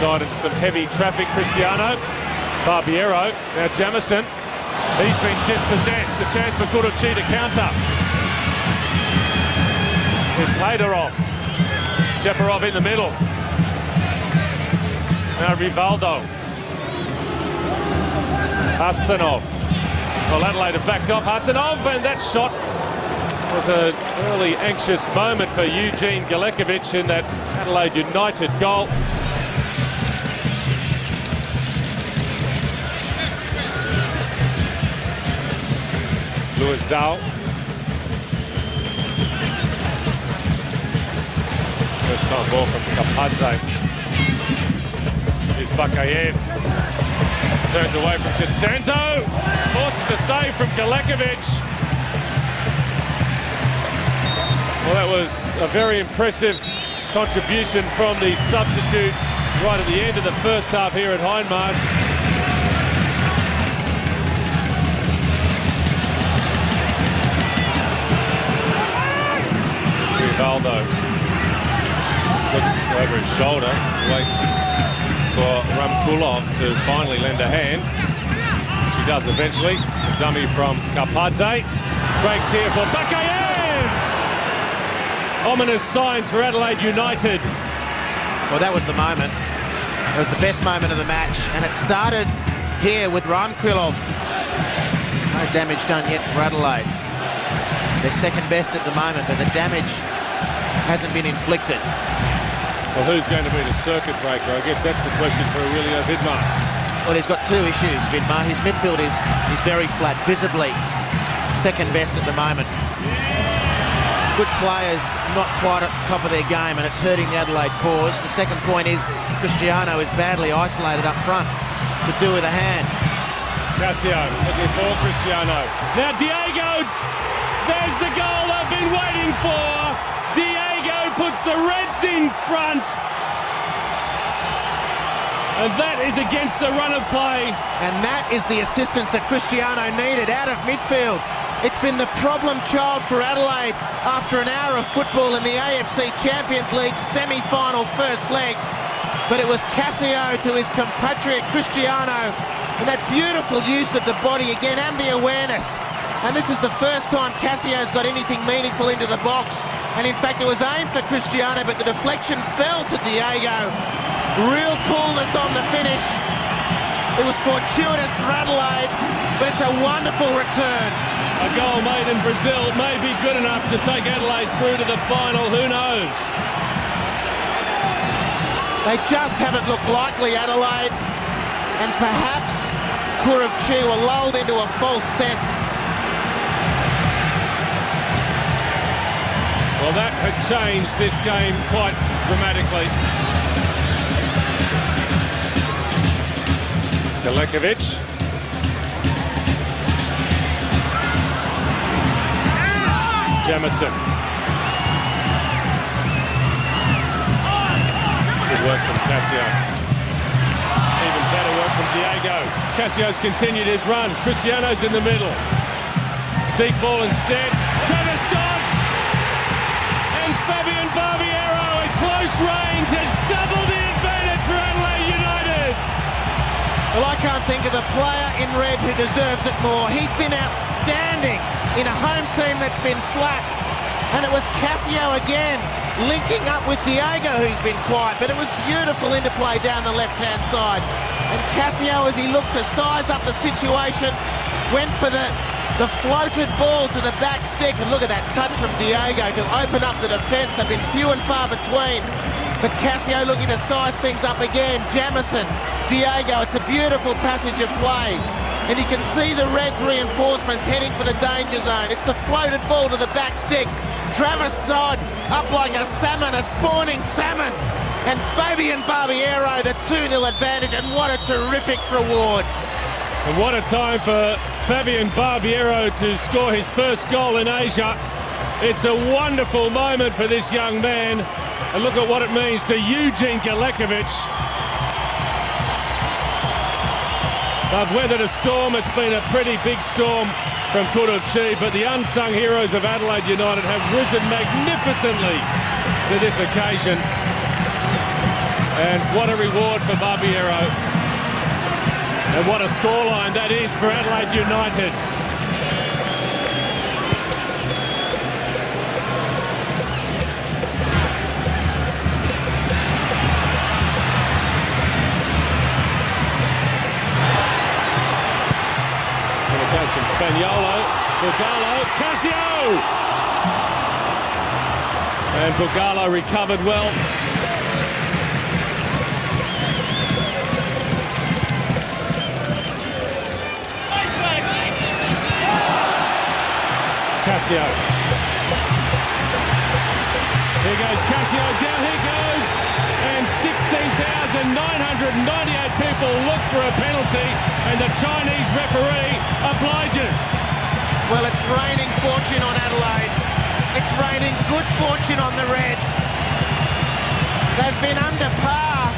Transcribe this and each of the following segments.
inside into some heavy traffic. Cristiano, Barbiero, now Jamison. He's been dispossessed. A chance for Kuruvchi to counter. It's Haydarov. Jeparov in the middle. Now Rivaldo. Hasanov. Well, Adelaide have backed off Hasanov, and that shot was an early anxious moment for Eugene Galekovic in that Adelaide United goal. Luizao. First time ball from Kapadze. Here's Bakayev. Turns away from Costanzo. Forces the save from Galekovic. Well, that was a very impressive contribution from the substitute right at the end of the first half here at Hindmarsh. Rivaldo looks over his shoulder, waits for Ramkulov to finally lend a hand. She does eventually. A dummy from Kapadze. Breaks here for Bakayev! Ominous signs for Adelaide United. Well, that was the moment. It was the best moment of the match, and it started here with Ramkulov. No damage done yet for Adelaide. They're second best at the moment, but the damage hasn't been inflicted. Well, who's going to be the circuit breaker? I guess that's the question for Aurelio Vidmar. Well, he's got two issues, Vidmar. His midfield is very flat, visibly second best at the moment. Good players, not quite at the top of their game, and it's hurting the Adelaide cause. The second point is Cristiano is badly isolated up front to do with a hand. Cassio looking for Cristiano. Now Diego, there's the goal they've been waiting for. Diego puts the Reds in front. And that is against the run of play. And that is the assistance that Cristiano needed out of midfield. It's been the problem child for Adelaide after an hour of football in the AFC Champions League semi-final first leg. But it was Cassio to his compatriot Cristiano, and that beautiful use of the body again and the awareness. And this is the first time Cassio's got anything meaningful into the box. And in fact, it was aimed for Cristiano, but the deflection fell to Diego. Real coolness on the finish. It was fortuitous for Adelaide, but it's a wonderful return. A goal made in Brazil may be good enough to take Adelaide through to the final. Who knows? They just haven't looked likely, Adelaide. And perhaps Kuruvchi were lulled into a false sense. Well, that has changed this game quite dramatically. Galekovic. Jamison. Good work from Cassio. Even better work from Diego. Cassio's continued his run. Cristiano's in the middle. Deep ball instead. Travis Dodd! And Fabian Barbiero at close range has doubled the advantage for Adelaide United. Well, I can't think of a player in red who deserves it more. He's been outstanding in a home team that's been flat. And it was Cassio again, linking up with Diego, who's been quiet. But it was beautiful interplay down the left-hand side. And Cassio, as he looked to size up the situation, went for the floated ball to the back stick. And look at that touch from Diego to open up the defence. They've been few and far between. But Cassio looking to size things up again. Jamison, Diego, it's a beautiful passage of play. And you can see the Reds reinforcements heading for the danger zone. It's the floated ball to the back stick. Travis Dodd up like a salmon, a spawning salmon. And Fabian Barbiero, the 2-0 advantage, and what a terrific reward. And what a time for Fabian Barbiero to score his first goal in Asia. It's a wonderful moment for this young man. And look at what it means to Eugene Galekovic. They've weathered a storm. It's been a pretty big storm from Kuruvchi, but the unsung heroes of Adelaide United have risen magnificently to this occasion. And what a reward for Barbiero. And what a scoreline that is for Adelaide United. And it goes from Spaniolo, Bugalo, Cassio! And Bugalo recovered well. Cassio. Here goes Cassio, down he goes, and 16,998 people look for a penalty, and the Chinese referee obliges. Well, it's raining fortune on Adelaide. It's raining good fortune on the Reds. They've been under par,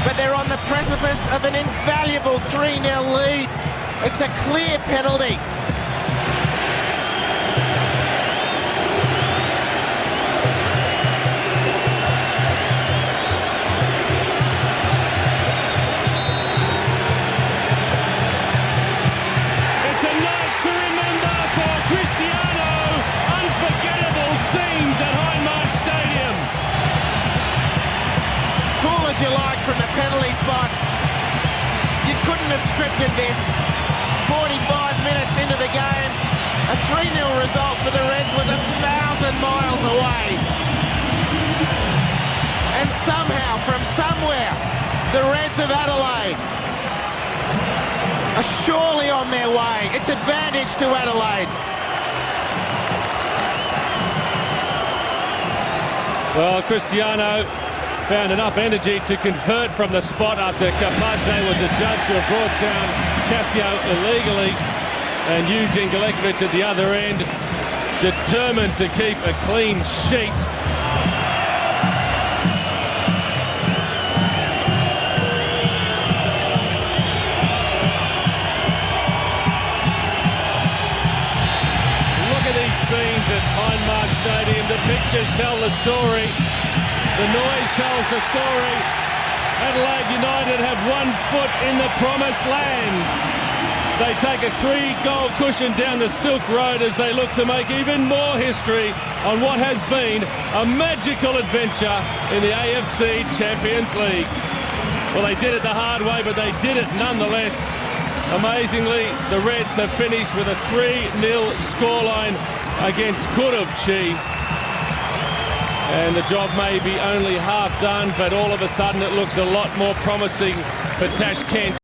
but they're on the precipice of an invaluable 3-0 lead. It's a clear penalty. As you like from the penalty spot, you couldn't have scripted this. 45 minutes into the game, a 3-0 result for the Reds was 1,000 miles away. And somehow, from somewhere, the Reds of Adelaide are surely on their way. It's advantage to Adelaide. Well, Cristiano found enough energy to convert from the spot after Kapadze was adjudged to have brought down Cassio illegally, and Eugene Galekovic at the other end, determined to keep a clean sheet. Look at these scenes at Hindmarsh Stadium. The pictures tell the story. The noise tells the story. Adelaide United have 1 foot in the promised land. They take a 3-goal cushion down the Silk Road as they look to make even more history on what has been a magical adventure in the AFC Champions League. Well, they did it the hard way, but they did it nonetheless. Amazingly, the Reds have finished with a 3-0 scoreline against Kuruvchi. And the job may be only half done, but all of a sudden it looks a lot more promising for Tash Kent.